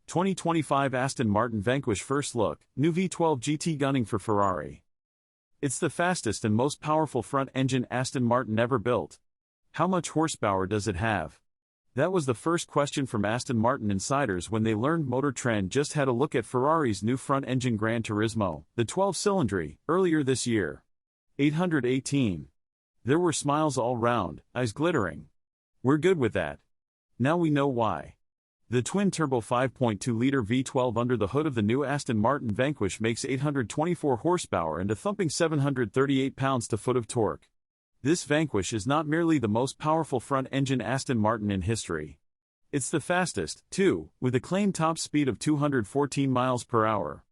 2025 Aston Martin Vanquish First Look, new V12 GT gunning for Ferrari. It's the fastest and most powerful front-engine Aston Martin ever built. How much horsepower does it have? That was the first question from Aston Martin insiders when they learned Motor Trend just had a look at Ferrari's new front-engine Gran Turismo, the 12-cylinder, earlier this year. 818. There were smiles all round, eyes glittering. We're good with that. Now we know why. The twin-turbo 5.2-liter V12 under the hood of the new Aston Martin Vanquish makes 824 horsepower and a thumping 738 pounds-to-foot of torque. This Vanquish is not merely the most powerful front-engine Aston Martin in history. It's the fastest, too, with a claimed top speed of 214 miles per hour.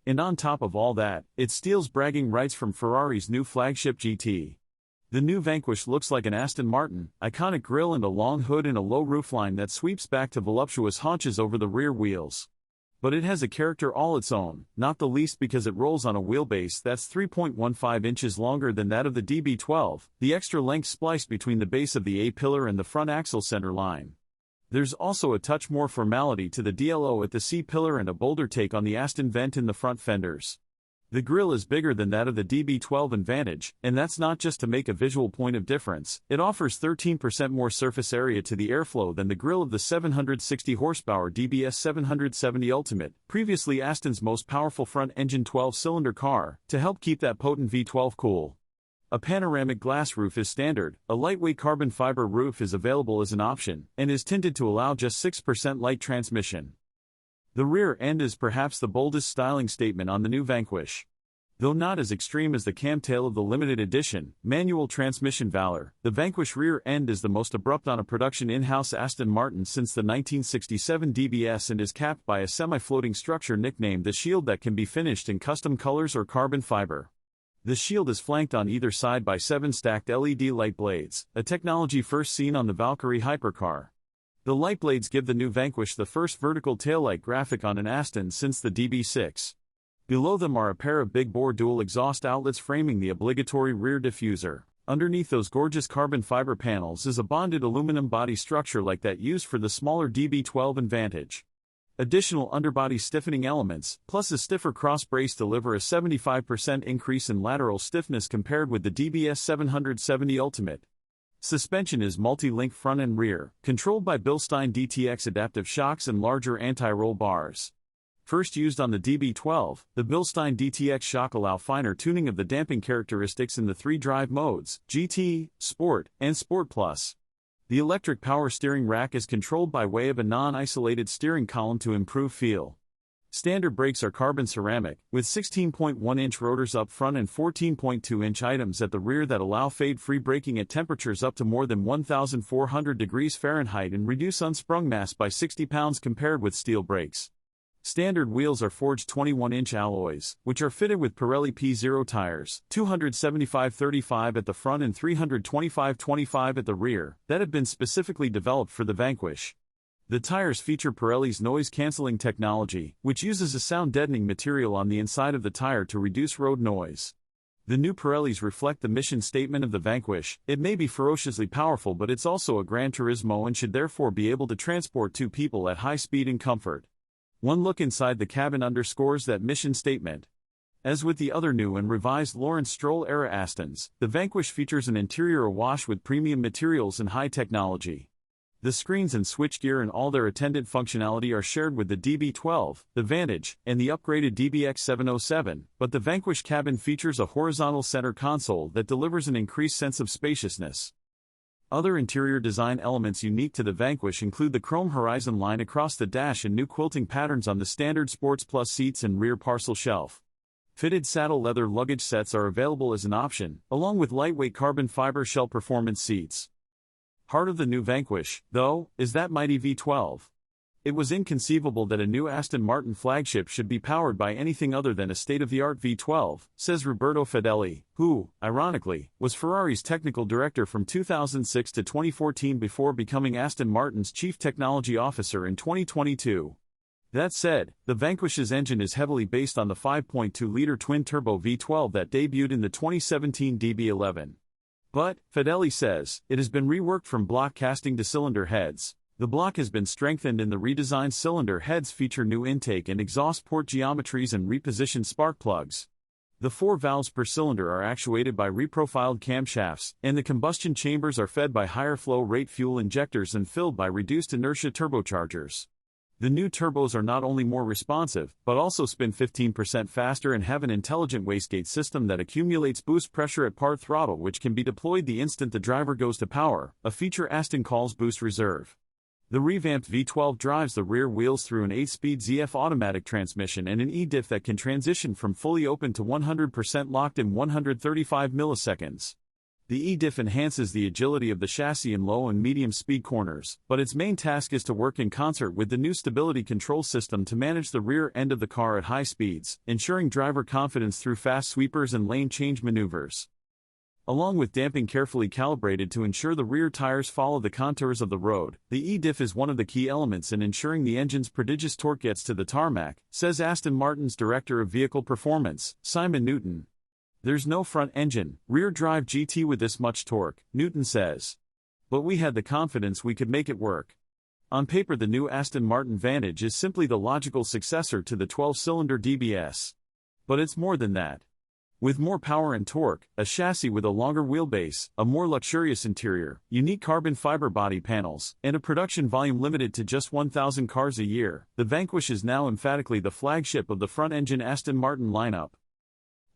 And on top of all that, it steals bragging rights from Ferrari's new flagship GT. The new Vanquish looks like an Aston Martin, iconic grille and a long hood and a low roofline that sweeps back to voluptuous haunches over the rear wheels. But it has a character all its own, not the least because it rolls on a wheelbase that's 3.15 inches longer than that of the DB12, the extra length spliced between the base of the A-pillar and the front axle center line. There's also a touch more formality to the DLO at the C-pillar and a bolder take on the Aston vent in the front fenders. The grille is bigger than that of the DB12 and Vantage, and that's not just to make a visual point of difference, it offers 13% more surface area to the airflow than the grille of the 760 horsepower DBS 770 Ultimate, previously Aston's most powerful front-engine 12-cylinder car, to help keep that potent V12 cool. A panoramic glass roof is standard, a lightweight carbon fiber roof is available as an option, and is tinted to allow just 6% light transmission. The rear end is perhaps the boldest styling statement on the new Vanquish. Though not as extreme as the camtail of the limited edition, manual transmission Valor, the Vanquish rear end is the most abrupt on a production in-house Aston Martin since the 1967 DBS and is capped by a semi-floating structure nicknamed the Shield that can be finished in custom colors or carbon fiber. The shield is flanked on either side by 7 stacked LED light blades, a technology first seen on the Valkyrie hypercar. The light blades give the new Vanquish the first vertical taillight graphic on an Aston since the DB6. Below them are a pair of big-bore dual exhaust outlets framing the obligatory rear diffuser. Underneath those gorgeous carbon fiber panels is a bonded aluminum body structure like that used for the smaller DB12 and Vantage. Additional underbody stiffening elements, plus a stiffer cross brace deliver a 75% increase in lateral stiffness compared with the DBS 770 Ultimate. Suspension is multi-link front and rear, controlled by Bilstein DTX adaptive shocks and larger anti-roll bars. First used on the DB12, the Bilstein DTX shock allow finer tuning of the damping characteristics in the 3 drive modes, GT, Sport, and Sport Plus. The electric power steering rack is controlled by way of a non-isolated steering column to improve feel. Standard brakes are carbon ceramic, with 16.1-inch rotors up front and 14.2-inch items at the rear that allow fade-free braking at temperatures up to more than 1,400 degrees Fahrenheit and reduce unsprung mass by 60 pounds compared with steel brakes. Standard wheels are forged 21-inch alloys, which are fitted with Pirelli P0 tires, 275/35 at the front and 325/25 at the rear, that have been specifically developed for the Vanquish. The tires feature Pirelli's noise-canceling technology, which uses a sound-deadening material on the inside of the tire to reduce road noise. The new Pirellis reflect the mission statement of the Vanquish: it may be ferociously powerful but it's also a Gran Turismo and should therefore be able to transport 2 people at high speed and comfort. One look inside the cabin underscores that mission statement. As with the other new and revised Lawrence Stroll-era Astons, the Vanquish features an interior awash with premium materials and high technology. The screens and switchgear and all their attendant functionality are shared with the DB12, the Vantage, and the upgraded DBX 707, but the Vanquish cabin features a horizontal center console that delivers an increased sense of spaciousness. Other interior design elements unique to the Vanquish include the chrome horizon line across the dash and new quilting patterns on the standard Sports Plus seats and rear parcel shelf. Fitted saddle leather luggage sets are available as an option, along with lightweight carbon fiber shell performance seats. Heart of the new Vanquish, though, is that mighty V12. It was inconceivable that a new Aston Martin flagship should be powered by anything other than a state-of-the-art V12, says Roberto Fedeli, who, ironically, was Ferrari's technical director from 2006 to 2014 before becoming Aston Martin's chief technology officer in 2022. That said, the Vanquish's engine is heavily based on the 5.2-liter twin-turbo V12 that debuted in the 2017 DB11. But, Fedeli says, it has been reworked from block casting to cylinder heads. The block has been strengthened and the redesigned cylinder heads feature new intake and exhaust port geometries and repositioned spark plugs. The 4 valves per cylinder are actuated by reprofiled camshafts, and the combustion chambers are fed by higher flow rate fuel injectors and filled by reduced inertia turbochargers. The new turbos are not only more responsive, but also spin 15% faster and have an intelligent wastegate system that accumulates boost pressure at part throttle, which can be deployed the instant the driver goes to power, a feature Aston calls boost reserve. The revamped V12 drives the rear wheels through an 8-speed ZF automatic transmission and an e-diff that can transition from fully open to 100% locked in 135 milliseconds. The e-diff enhances the agility of the chassis in low and medium speed corners, but its main task is to work in concert with the new stability control system to manage the rear end of the car at high speeds, ensuring driver confidence through fast sweepers and lane change maneuvers. Along with damping carefully calibrated to ensure the rear tires follow the contours of the road, the e-diff is one of the key elements in ensuring the engine's prodigious torque gets to the tarmac, says Aston Martin's Director of Vehicle Performance, Simon Newton. "There's no front-engine, rear-drive GT with this much torque," Newton says. "But we had the confidence we could make it work." On paper, the new Aston Martin Vantage is simply the logical successor to the 12-cylinder DBS. But it's more than that. With more power and torque, a chassis with a longer wheelbase, a more luxurious interior, unique carbon fiber body panels, and a production volume limited to just 1,000 cars a year, the Vanquish is now emphatically the flagship of the front-engine Aston Martin lineup.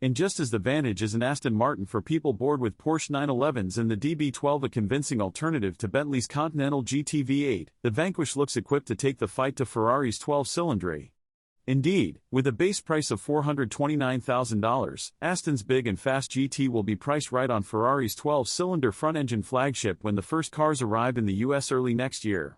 And just as the Vantage is an Aston Martin for people bored with Porsche 911s and the DB12 a convincing alternative to Bentley's Continental GT V8, the Vanquish looks equipped to take the fight to Ferrari's 12-cylinder. Indeed, with a base price of $429,000, Aston's big and fast GT will be priced right on Ferrari's 12-cylinder front-engine flagship when the first cars arrive in the US early next year.